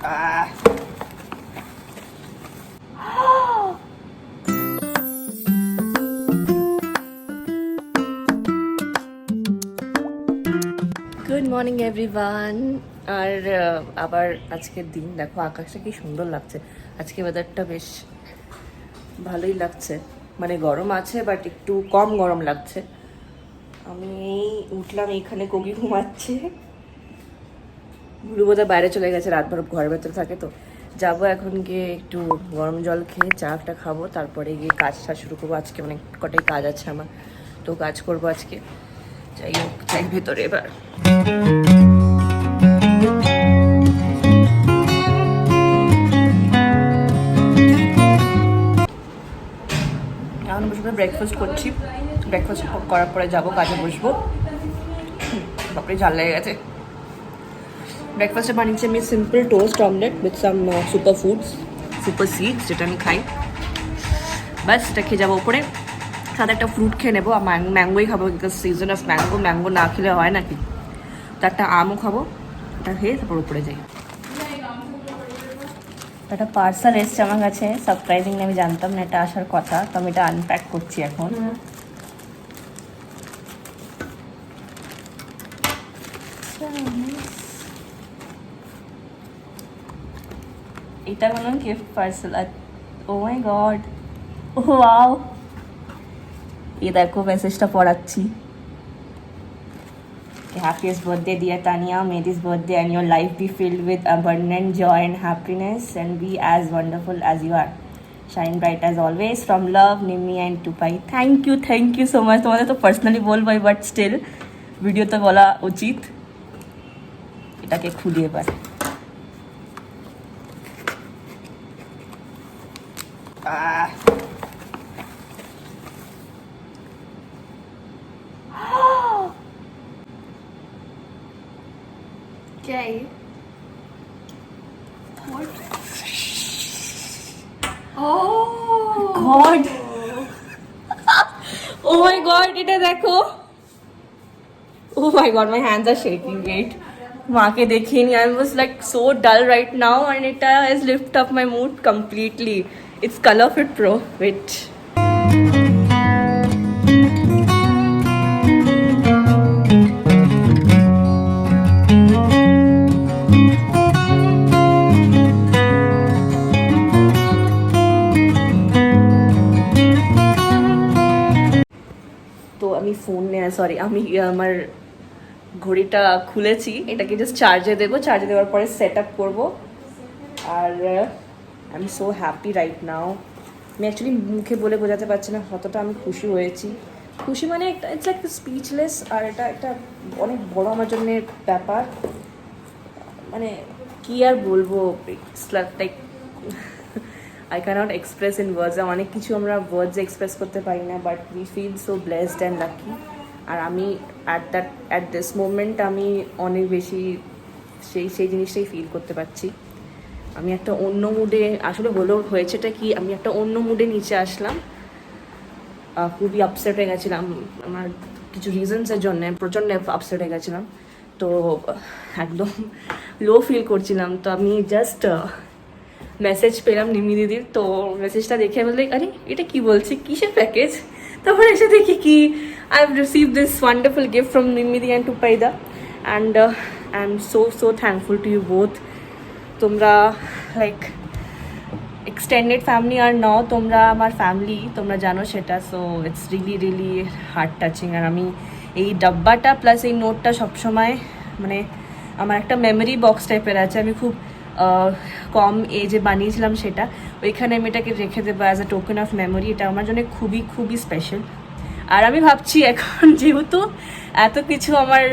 Ah. Good morning everyone. আর আবার আজকের দিন দেখো, আকাশটা কি সুন্দর লাগছে। আজকে ওয়েদারটা বেশ ভালোই লাগছে, মানে গরম আছে বাট একটু কম গরম লাগছে। আমি উঠলাম, এইখানে কোকি ঘুমাচ্ছে, গুরু বোধহয় বাইরে চলে গেছে, রাতভর ঘরের ভেতরে থাকে। তো যাবো এখন গিয়ে একটু গরম জল খেয়ে চাটা খাবো, তারপরে গিয়ে কাজটা শুরু করবো। আজকে অনেক কটাই কাজ আছে আমার, তো কাজ করবো আজকে। যাই হোক, যাই ভেতরে এবার। এখন বসে ব্রেকফাস্ট করছি, ব্রেকফাস্ট করার পরে যাবো কাজে বসবো। বাপরে ঝাল লেগে গেছে। ব্রেকফাস্টে বানিয়েছি আমি simple toast omelette with some super foods, super seeds, যেটা আমি খাই। বাস এটা খেয়ে যাবো উপরে, সাথে একটা ফ্রুট খেয়ে নেবো। ম্যাঙ্গোই খাবো, because season of mango, mango না খেলে হয় নাকি। তো একটা আমও খাবো, ওটা খেয়ে তারপর উপরে যাই। একটা পার্সেল এসছে আমার কাছে, সারপ্রাইজিংলি, আমি জানতাম না এটা আসার কথা, তো আমি এটা আনপ্যাক করছি এখন। এটা কোনো গিফট পার্সেল। ও মাই গড, ও ওয়াও। এই দেখো মেসেজটা পড়াচ্ছি। Happiest birthday, dear Tanya. May this birthday and your life be filled with abundant joy and happiness, and be as wonderful as you are. Shine bright as always. From love, Nimmi and Tupai. Thank you so much. তোমাদের তো personally বলবোই, but still ভিডিওতে বলা উচিত। এটাকে খুলি এবার। Okay. What? Oh God! Oh my God! এটা দেখো। Oh my God! My hands are shaking. Wait. মাকে দেখিয়ে নি। I was like so dull right now, and it has lifted up my mood completely. It's Color Fit Pro. Wait. তো আমি phone sorry, আমি আমার ঘড়িটা খুলেছি, এটাকে জাস্ট চার্জে দেবো, চার্জে দেওয়ার পরে সেট আপ করবো। আর I am so happy right now. আমি অ্যাকচুয়ালি মুখে বলে বোঝাতে পারছি না কতটা আমি খুশি হয়েছি। খুশি মানে একটা, ইটস লাইক স্পিচলেস। আর এটা একটা অনেক বড় আমার জন্য ব্যাপার, মানে কি আর বলবো। It's like I can't express in words. অনেক কিছু আমরা ওয়ার্ডসে এক্সপ্রেস করতে পারি না, but we feel so blessed and lucky. আর আমি অ্যাট দিস মোমেন্ট আমি অনেক বেশি সেই জিনিসটাই ফিল করতে পারছি। আমি একটা অন্য মুডে, আসলে হয়েছেটা কি, আমি একটা অন্য মুডে নিচে আসলাম। খুবই আপসেট হয়ে গেছিলাম আমার কিছু রিজনসের জন্য, প্রচণ্ড আপসেট হয়ে গেছিলাম। তো একদম লো ফিল করছিলাম। তো আমি জাস্ট মেসেজ পেলাম নিমি দিদির। তো মেসেজটা দেখে বললে, আরে এটা কি বলছে, কিসের প্যাকেজ। তারপর এসে দেখি কি, I have receive this wonderful gift from Nimidi and Tupaida, and I am so thankful to you both. তোমরা লাইক এক্সটেন্ডেড ফ্যামিলি আর নাও, তোমরা আমার ফ্যামিলি, তোমরা জানো সেটা। So it's really heart touching. আর আমি এই ডাব্বাটা প্লাস এই নোটটা সবসময়, মানে আমার একটা মেমোরি বক্স টাইপের আছে। আমি খুব কম এজে বানিয়েছিলাম সেটা, ওইখানে আমি এটাকে রেখে দেবো as a token of memory. এটা আমার জন্য খুবই স্পেশাল। আর আমি ভাবছি এখন যেহেতু এত কিছু আমার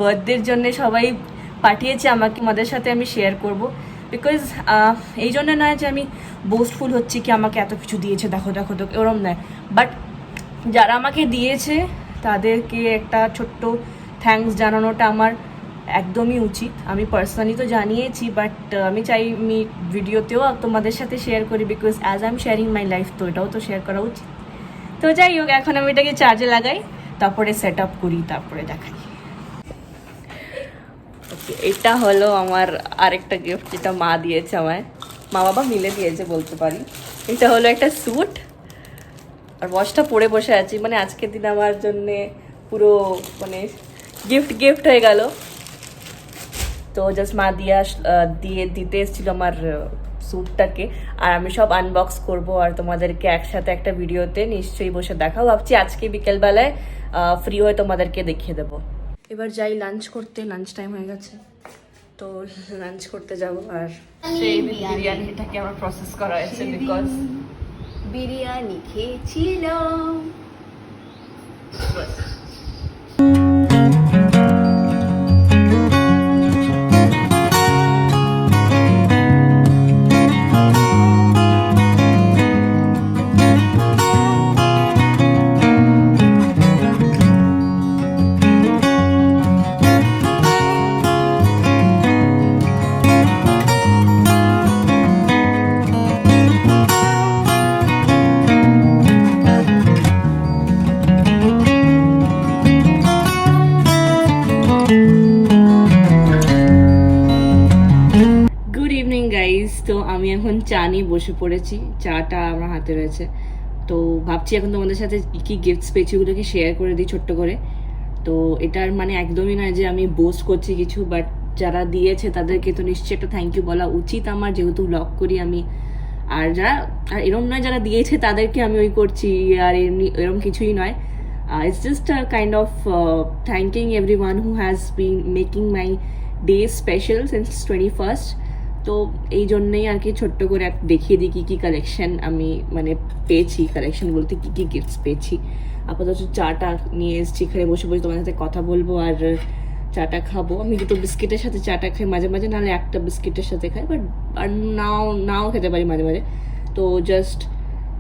বার্থডের জন্য সবাই পাঠিয়েছে আমাকে, আমাদের সাথে আমি শেয়ার করব। বিকজ এই জন্য নয় যে আমি বোস্টফুল হচ্ছি কি আমাকে এত কিছু দিয়েছে, দেখো ওরম নয়। বাট যারা আমাকে দিয়েছে তাদেরকে একটা ছোট্ট থ্যাঙ্কস জানানোটা আমার একদমই উচিত। আমি পার্সোনালি তো জানিয়েছি, বাট আমি চাই আমি ভিডিওতেও তোমাদের সাথে শেয়ার করি, because as I am sharing my life, তো এটাও তো শেয়ার করা উচিত। তো যাই হোক, এখন আমি এটাকে চার্জে লাগাই, তারপরে সেট আপ করি, তারপরে দেখাই। ওকে, এটা হলো আমার আরেকটা গিফট যেটা মা দিয়েছে আমায়, মা বাবা মিলে দিয়েছে বলতে পারি। এটা হলো একটা স্যুট, আর ওয়াচটা পরে বসে আছি, মানে আজকের দিন আমার জন্যে পুরো মানে গিফট হয়ে গেল। তো জাস্ট মা দিয়ে দিতে এসেছিলো আমার স্যুটটাকে, আর আমি সব আনবক্স করব আর তোমাদেরকে একসাথে একটা ভিডিওতে নিশ্চয়ই বসে দেখাও। ভাবছি আজকে বিকেলবেলায় ফ্রি হয়ে তোমাদেরকে দেখিয়ে দেবো। এবার যাই লাঞ্চ করতে, লাঞ্চ টাইম হয়ে গেছে, তো লাঞ্চ করতে যাব। আর সেই বিরিয়ানিটাকে আমার প্রসেস করা হয়েছে বিকজ বিরিয়ানি খেয়েছিলাম। Good evening guys. তো আমি এখন চা নিয়ে বসে পড়েছি, চাটা আমার হাতে রয়েছে। তো ভাবছি এখন তোমাদের সাথে কি গিফটস পেয়েছি ওগুলোকে শেয়ার করে দিই ছোট্ট করে। তো এটার মানে একদমই নয় যে আমি বোস্ট করছি কিছু, বাট যারা দিয়েছে তাদেরকে তো নিশ্চয়ই একটা থ্যাংক ইউ বলা উচিত আমার, যেহেতু ব্লগ করি আমি। আর এরম নয় যারা দিয়েছে তাদেরকে আমি ওই করছি, আর এরম কিছুই নয়। It's just a kind of thanking everyone who has been making my day special since 21st. তো এই জন্যই আর কি ছোট্ট করে দেখিয়ে দিই কী কালেকশন আমি মানে পেয়েছি, কালেকশন বলতে কী গিফটস পেয়েছি। আপাতত চাটা নিয়ে এসেছি, এখানে বসে বসে তোমাদের সাথে কথা বলবো আর চাটা খাবো। আমি দুটো বিস্কিটের সাথে চাটা খাই মাঝে মাঝে, নাহলে একটা বিস্কিটের সাথে খাই, বাট আর নাও খেতে পারি মাঝে মাঝে। তো জাস্ট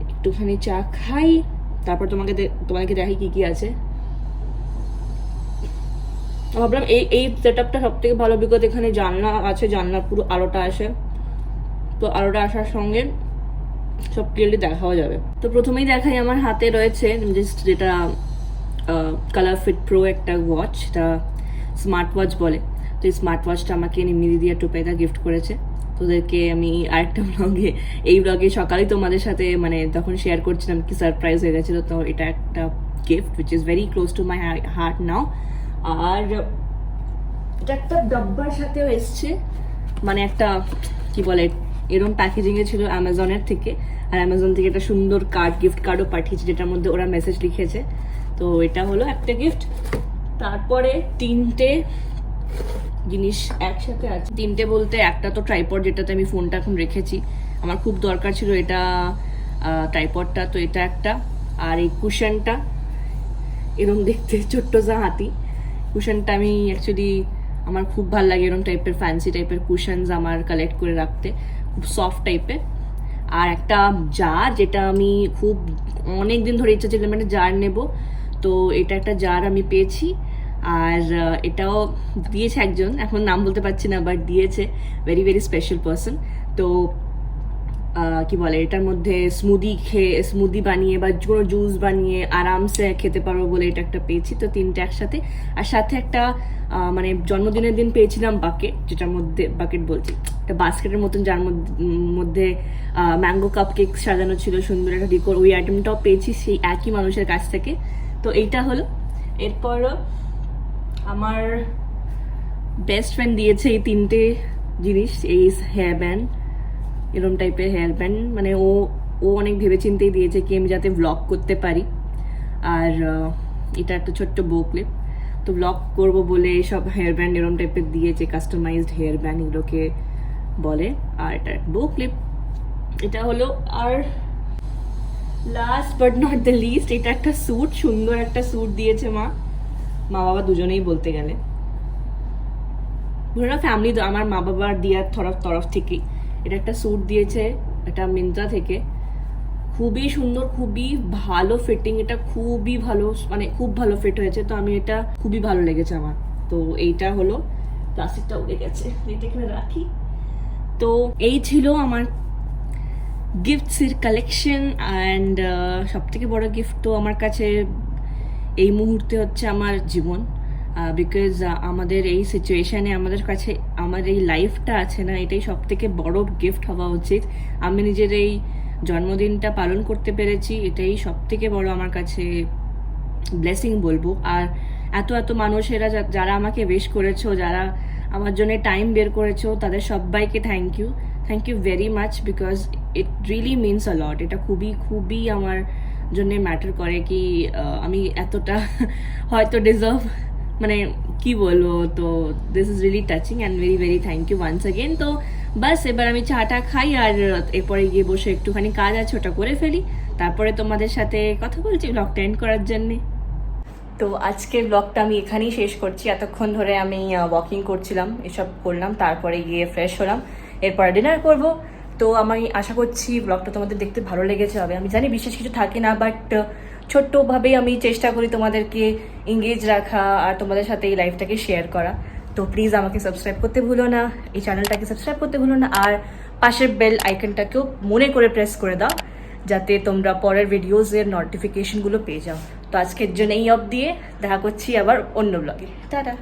একটুখানি চা খাই, তারপর তোমাকে দেখাই কি আছে। ভাবলাম এই সেট আপটা সব থেকে ভালো, বিকজ এখানে জানলা আছে, জানলার পুরো আলোটা আসে, তো আলোটা আসার সঙ্গে সব ক্লিয়ারলি দেখাও যাবে। তো প্রথমেই দেখাই আমার হাতে রয়েছে জাস্ট যেটা কালার ফিট প্রো একটা ওয়াচ, এটা স্মার্ট ওয়াচ বলে। তো এই স্মার্ট ওয়াচটা আমাকে নিম্নি দিয়া টুপেদা গিফট করেছে। তোদেরকে আমি আরেকটা ব্লগে সকালেই তোমাদের সাথে মানে তখন শেয়ার করছিলাম কি সারপ্রাইজ হয়ে গেছিলো। তো এটা একটা gift which is very close to my heart now. আর এটা একটা ডাব্বার সাথেও এসছে, মানে একটা কি বলে এরকম প্যাকেজিংয়ে ছিল অ্যামাজনের থেকে, আর অ্যামাজন থেকে একটা সুন্দর গিফট কার্ডও পাঠিয়েছে যেটার মধ্যে ওরা মেসেজ লিখেছে। তো এটা হলো একটা গিফট। তারপরে তিনটে জিনিস একসাথে আছে, তিনটে বলতে একটা তো ট্রাইপড, যেটাতে আমি ফোনটা এখন রেখেছি, আমার খুব দরকার ছিল এটা ট্রাইপডটা, তো এটা একটা। আর এই কুশনটা এরকম দেখতে ছোট্ট যা হাতি, কুশনটা আমি অ্যাকচুয়ালি আমার খুব ভালো লাগে এরকম টাইপের ফ্যান্সি টাইপের কুশনস আমার কালেক্ট করে রাখতে, খুব সফট টাইপের। আর একটা জার, যেটা আমি খুব অনেক দিন ধরে ইচ্ছা ছিল মানে জার নেব, তো এটা একটা জার আমি পেয়েছি। আর এটাও দিয়েছে একজন, এখন নাম বলতে পারছি না, বাট দিয়েছে, ভেরি ভেরি স্পেশাল পার্সন। তো কি বলে এটার মধ্যে স্মুদি বানিয়ে বা কোনো জুস বানিয়ে আরামসে খেতে পারবো বলে এটা একটা পেয়েছি। তো তিনটে একসাথে, আর সাথে একটা মানে জন্মদিনের দিন পেয়েছিলাম বাকেট, যেটার মধ্যে বাকেট বলছি একটা বাস্কেটের মতন, যার মধ্যে ম্যাঙ্গো কাপ কেক সাজানো ছিল, সুন্দর একটা ডেকোর, ওই আইটেমটাও পেয়েছি সেই একই মানুষের কাছ থেকে। তো এইটা হলো। এরপর আমার বেস্ট ফ্রেন্ড দিয়েছে এই তিনটে জিনিস, এই হেয়ার ব্যান্ড, এরকম টাইপের হেয়ার ব্যান্ড, মানে ও অনেক ভেবেচিন্তেই দিয়েছে কি আমি যাতে ব্লগ করতে পারি। আর এটা একটা ছোট্ট বো ক্লিপ, তো ব্লগ করবো বলে সব হেয়ার ব্যান্ড এরকম টাইপের দিয়েছে, কাস্টমাইজড হেয়ার ব্যান্ড এগুলোকে বলে। আর এটা বো ক্লিপ, এটা হলো। আর last but not the least, এটা একটা স্যুট, সুন্দর একটা স্যুট দিয়েছে মা বাবা দুজনেই বলতে গেলে, পুরো ফ্যামিলি, আমার মা বাবার দিয়ার তরফ থেকেই এটা একটা স্যুট দিয়েছে, এটা মিন্ত্রা থেকে, খুবই সুন্দর, খুবই ভালো ফিটিং, এটা খুবই ভালো, মানে খুব ভালো ফিট হয়েছে। তো আমি এটা খুবই ভালো লেগেছে আমার। তো এইটা হলো, প্লাস্টিকটা উড়ে গেছে, এটা এখানে রাখি। তো এই ছিল আমার গিফটসের কালেকশন। অ্যান্ড সব থেকে বড় গিফট তো আমার কাছে এই মুহূর্তে হচ্ছে আমার জীবন, বিকজ আমাদের এই সিচুয়েশানে আমাদের কাছে আমার এই লাইফটা আছে না, এটাই সব থেকে বড় গিফট হওয়া উচিত। আমি নিজের এই জন্মদিনটা পালন করতে পেরেছি, এটাই সব থেকে বড় আমার কাছে ব্লেসিং বলবো। আর এত এত মানুষেরা যারা আমাকে উইশ করেছো, যারা আমার জন্য টাইম বের করেছো, তাদের সবাইকে thank you very much, because it really means a lot. এটা খুবই খুবই আমার জন্য ম্যাটার করে কি আমি এতটা হয়তো ডিজার্ভ, মানে কি বলবো। তো this is really touching and very very thank you once again. তো বাস এবার আমি চাটা খাই, আর এরপরে গিয়ে বসে একটুখানি কাজ আছে ওটা করে ফেলি, তারপরে তোমাদের সাথে কথা বলছি ব্লগটা এন্ড করার জন্যে। তো আজকের ব্লগটা আমি এখানেই শেষ করছি। এতক্ষণ ধরে আমি ওয়াকিং করছিলাম, এসব করলাম, তারপরে গিয়ে ফ্রেশ হলাম, এরপরে ডিনার করব। তো আমি আশা করছি ব্লগটা তোমাদের দেখতে ভালো লেগেছে হবে। আমি জানি বিশেষ কিছু থাকে না, বাট ছোট্টভাবেই আমি চেষ্টা করি তোমাদেরকে এঙ্গেজ রাখা আর তোমাদের সাথে এই লাইফটাকে শেয়ার করা। তো প্লিজ আমাকে সাবস্ক্রাইব করতে ভুলো না, এই চ্যানেলটাকে সাবস্ক্রাইব করতে ভুলো না, আর পাশের বেল আইকনটাকেও মনে করে প্রেস করে দাও, যাতে তোমরা পরের ভিডিওসের নোটিফিকেশনগুলো পেয়ে যাও। তো আজকের জন্য এই অবধি, দেখা করছি আবার অন্য ব্লগে। টাটা।